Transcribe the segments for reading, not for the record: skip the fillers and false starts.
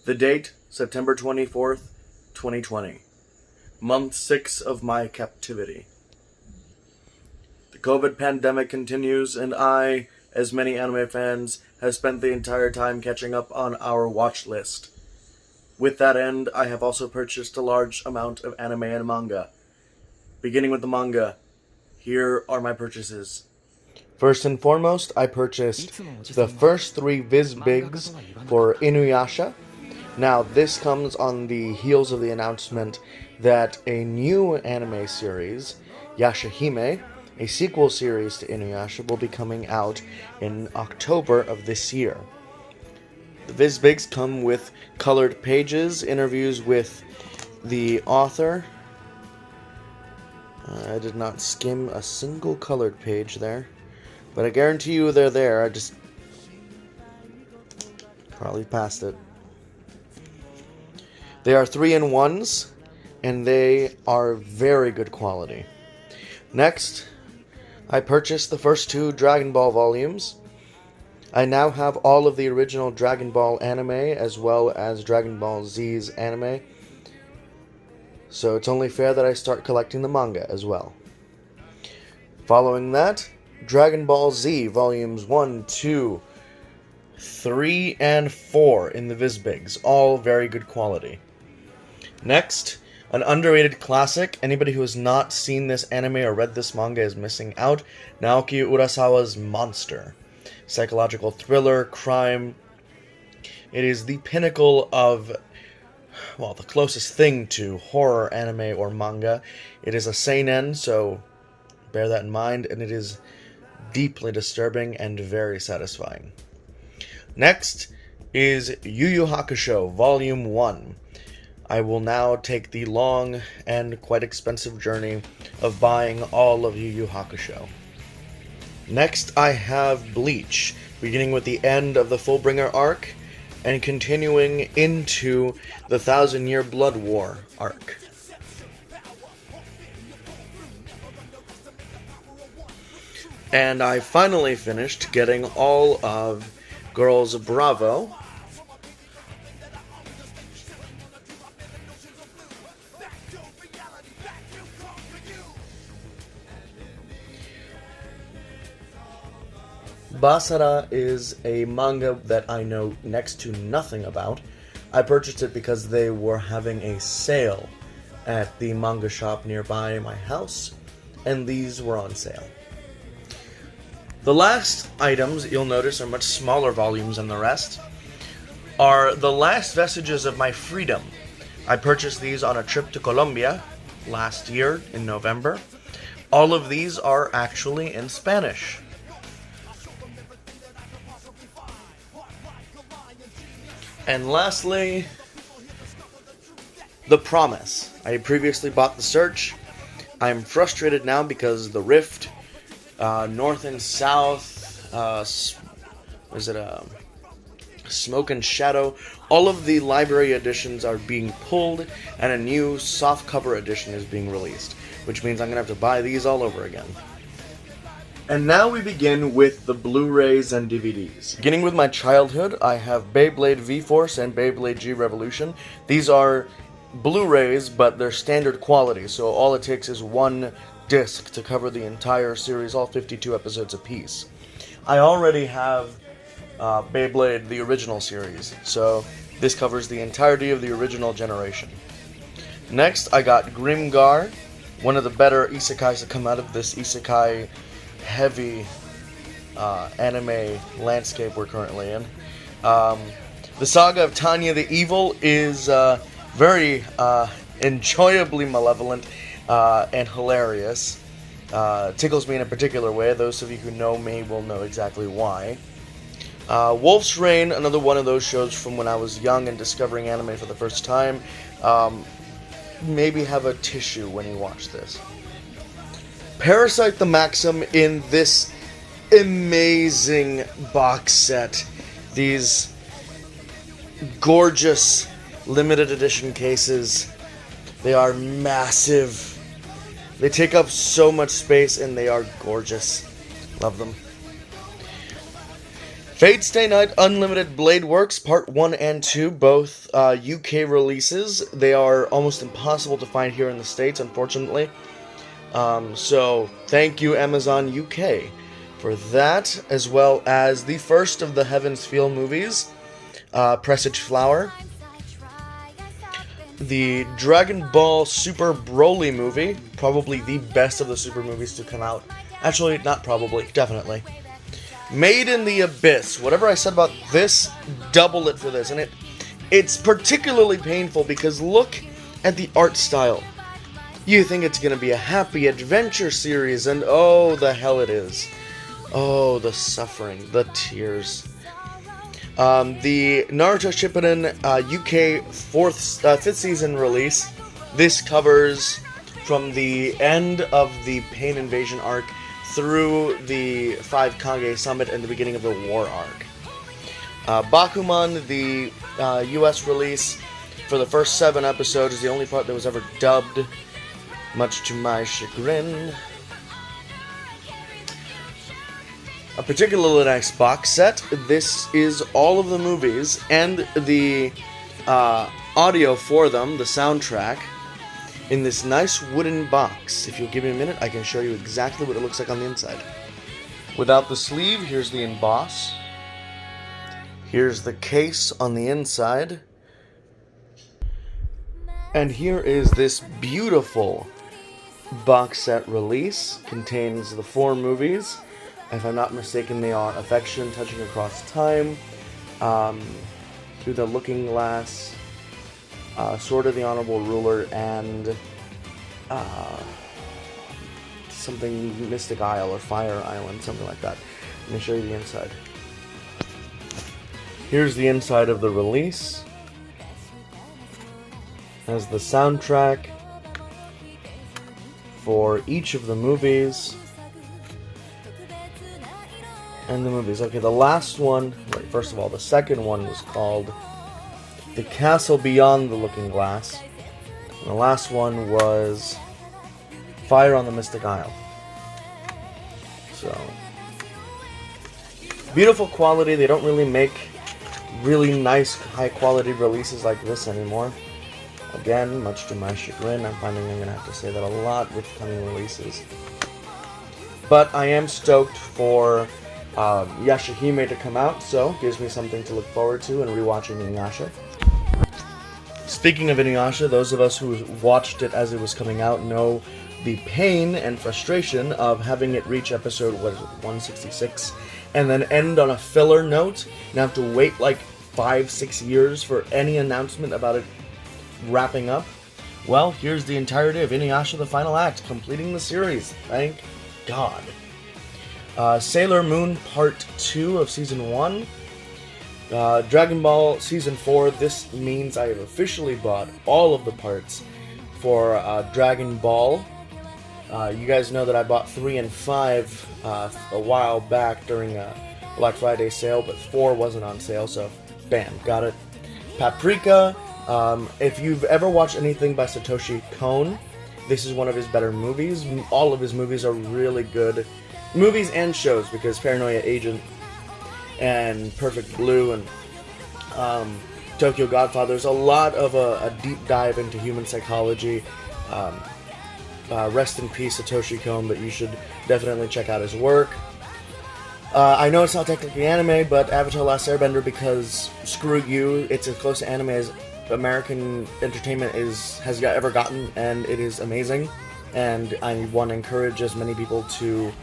The date, September 24th, 2020. Month 6 of my captivity. The COVID pandemic continues, and I, as many anime fans, have spent the entire time catching up on our watch list. With that end, I have also purchased a large amount of anime and manga. Beginning with the manga, here are my purchases. First and foremost, I purchased the first 3 Viz Bigs for Inuyasha. Now, this comes on the heels of the announcement that a new anime series, Yashahime, a sequel series to Inuyasha, will be coming out in October of this year. The Viz Bigs come with colored pages, interviews with the author. I did not skim a single colored page there, but I guarantee you they're there. I just probably passed it. They are 3-in-1s, and they are very good quality. Next, I purchased the first 2 Dragon Ball volumes. I now have all of the original Dragon Ball anime, as well as Dragon Ball Z's anime. So it's only fair that I start collecting the manga as well. Following that, Dragon Ball Z volumes 1, 2, 3, and 4 in the Vizbigs, all very good quality. Next, an underrated classic. Anybody who has not seen this anime or read this manga is missing out. Naoki Urasawa's Monster. Psychological thriller, crime. It is the pinnacle of, well, the closest thing to horror anime or manga. It is a seinen, so bear that in mind, and it is deeply disturbing and very satisfying. Next is Yu Yu Hakusho, Volume 1. I will now take the long and quite expensive journey of buying all of Yu Yu Hakusho. Next, I have Bleach, beginning with the end of the Fullbringer arc and continuing into the 1,000-Year Blood War arc. And I finally finished getting all of Girls Bravo. Basara is a manga that I know next to nothing about. I purchased it because they were having a sale at the manga shop nearby my house, and these were on sale. The last items you'll notice are much smaller volumes than the rest, are the last vestiges of my freedom. I purchased these on a trip to Colombia last year in November. All of these are actually in Spanish. And lastly, The Promise. I previously bought The Search. I'm frustrated now because The Rift, North and South, Smoke and Shadow, all of the library editions are being pulled, and a new softcover edition is being released, which means I'm going to have to buy these all over again. And now we begin with the Blu-rays and DVDs. Beginning with my childhood, I have Beyblade V-Force and Beyblade G-Revolution. These are Blu-rays, but they're standard quality, so all it takes is one disc to cover the entire series, all 52 episodes apiece. I already have Beyblade, the original series, so this covers the entirety of the original generation. Next, I got Grimgar, one of the better isekais to come out of this isekai heavy anime landscape we're currently in. The saga of Tanya the Evil is very enjoyably malevolent and hilarious. Tickles me in a particular way. Those of you who know me will know exactly why. Wolf's Rain, another one of those shows from when I was young and discovering anime for the first time. Maybe have a tissue when you watch this. Parasite the Maxim in this amazing box set. These gorgeous limited edition cases. They are massive. They take up so much space and they are gorgeous. Love them. Fate Stay Night Unlimited Blade Works Part 1 and 2, both UK releases. They are almost impossible to find here in the States, unfortunately. So, thank you, Amazon UK, for that, as well as the first of the Heaven's Feel movies, Presage Flower. The Dragon Ball Super Broly movie, probably the best of the Super movies to come out. Actually, not probably, definitely. Made in the Abyss. Whatever I said about this, double it for this. And it's particularly painful because look at the art style. You think it's going to be a happy adventure series, and oh, the hell it is. Oh, the suffering, the tears. The Naruto Shippuden UK 5th season release. This covers from the end of the Pain Invasion arc through the 5 Kage Summit and the beginning of the War arc. Bakuman, the US release for the first 7 episodes, is the only part that was ever dubbed, much to my chagrin. A particularly nice box set. This is all of the movies and the audio for them, the soundtrack, in this nice wooden box. If you'll give me a minute, I can show you exactly what it looks like on the inside. Without the sleeve, here's the emboss. Here's the case on the inside. And here is this beautiful box set release. Contains the 4 movies. If I'm not mistaken, they are Affection, Touching Across Time, Through the Looking Glass, Sword of the Honorable Ruler, and something Mystic Isle or Fire Island, something like that. Let me show you the inside. Here's the inside of the release. Has the soundtrack for each of the movies. And the movies. Okay, the last one, wait, first of all, the second one was called The Castle Beyond the Looking Glass. And the last one was Fire on the Mystic Isle. So, beautiful quality. They don't really make really nice, high-quality releases like this anymore. Again, much to my chagrin, I'm finding I'm going to have to say that a lot with coming releases. But I am stoked for Yashahime to come out, so gives me something to look forward to and rewatching Inuyasha. Speaking of Inuyasha, those of us who watched it as it was coming out know the pain and frustration of having it reach episode 166 and then end on a filler note and have to wait like 5-6 years for any announcement about it wrapping up. Well, here's the entirety of Inuyasha the Final Act, completing the series. Thank God. Sailor Moon Part 2 of Season 1. Dragon Ball Season 4. This means I have officially bought all of the parts for Dragon Ball. You guys know that I bought 3 and 5 a while back during a Black Friday sale, but 4 wasn't on sale, so bam, got it. Paprika. If you've ever watched anything by Satoshi Kon, this is one of his better movies. All of his movies are really good. Movies and shows, because Paranoia Agent and Perfect Blue and Tokyo Godfather. There's a lot of a deep dive into human psychology. Rest in peace, Satoshi Kon, but you should definitely check out his work. I know it's not technically anime, but Avatar: Last Airbender, because screw you, it's as close to anime as American entertainment has ever gotten, and it is amazing. And I want to encourage as many people to,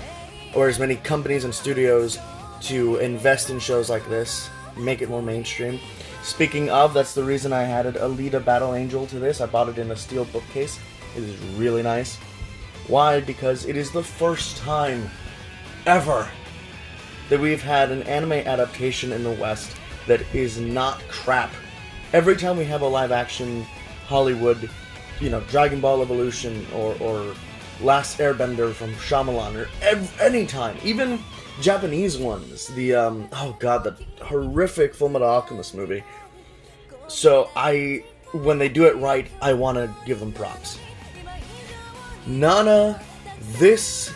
or as many companies and studios to invest in shows like this, make it more mainstream. Speaking of, that's the reason I added Alita Battle Angel to this. I bought it in a steel bookcase. It is really nice. Why? Because it is the first time ever that we've had an anime adaptation in the West that is not crap. Every time we have a live-action Hollywood, Dragon Ball Evolution or Last Airbender from Shyamalan, or any time, even Japanese ones, the horrific Fullmetal Alchemist movie. So when they do it right, I want to give them props. Nana, this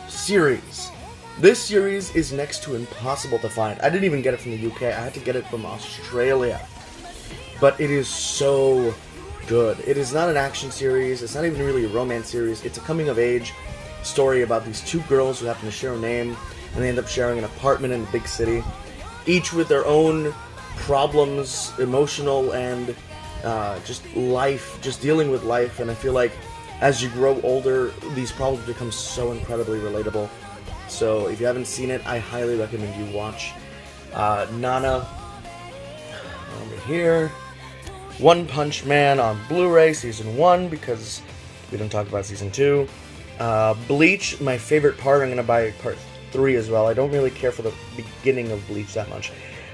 series This series is next to impossible to find. I didn't even get it from the UK. I had to get it from Australia. But it is so good. It is not an action series. It's not even really a romance series. It's a coming-of-age story about these two girls who happen to share a name, and they end up sharing an apartment in a big city, each with their own problems, emotional and just life, just dealing with life. And I feel like as you grow older, these problems become so incredibly relatable. So if you haven't seen it, I highly recommend you watch Nana over here. One Punch Man on Blu-ray, Season 1, because we don't talk about Season 2. Bleach, my favorite part. I'm going to buy Part 3 as well. I don't really care for the beginning of Bleach that much.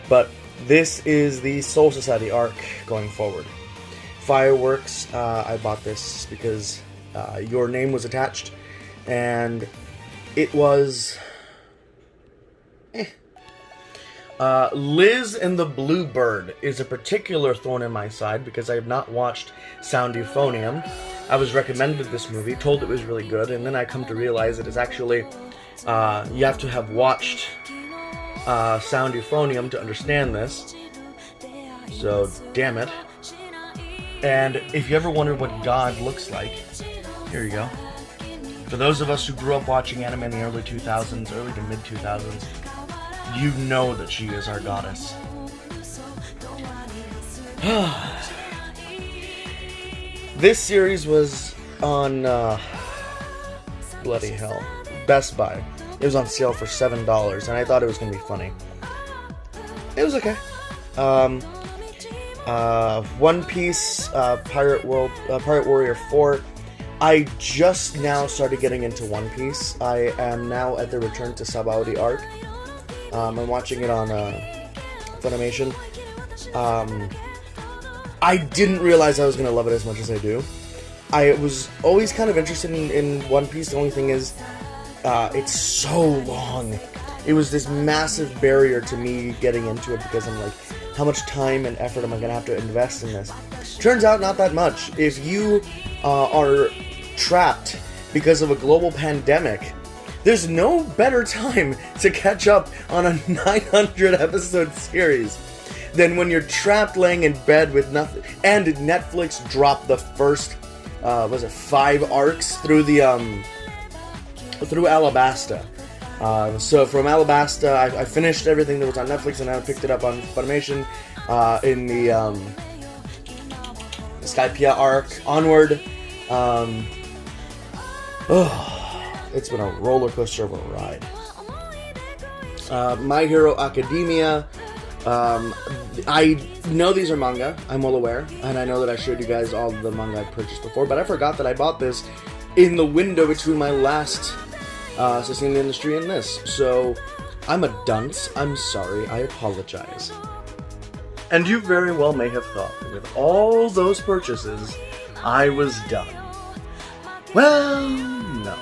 But this is the Soul Society arc going forward. Fireworks, I bought this because your name was attached, and it was... Liz and the Blue Bird is a particular thorn in my side because I have not watched Sound Euphonium. I was recommended this movie, told it was really good, and then I come to realize it is actually, you have to have watched Sound Euphonium to understand this. So, damn it. And if you ever wonder what God looks like, here you go. For those of us who grew up watching anime in the early 2000s, early to mid 2000s, you know that she is our goddess. This series was on, bloody hell, Best Buy. It was on sale for $7, and I thought it was going to be funny. It was okay. One Piece, Pirate Warrior 4. I just now started getting into One Piece. I am now at the Return to Sabaody arc. I'm watching it on Funimation. I didn't realize I was going to love it as much as I do. I was always kind of interested in One Piece. The only thing is, it's so long. It was this massive barrier to me getting into it because I'm like, how much time and effort am I going to have to invest in this? Turns out not that much. If you are trapped because of a global pandemic, there's no better time to catch up on a 900 episode series than when you're trapped laying in bed with nothing. And Netflix dropped the first, 5 arcs through the, through Alabasta. So from Alabasta, I finished everything that was on Netflix, and I picked it up on Funimation, in the, Skypiea arc onward. It's been a roller coaster of a ride. My Hero Academia. I know these are manga. I'm well aware, and I know that I showed you guys all of the manga I purchased before, but I forgot that I bought this in the window between my last Sustained Industry and this. So I'm a dunce. I'm sorry. I apologize. And you very well may have thought that with all those purchases, I was done. Well, no.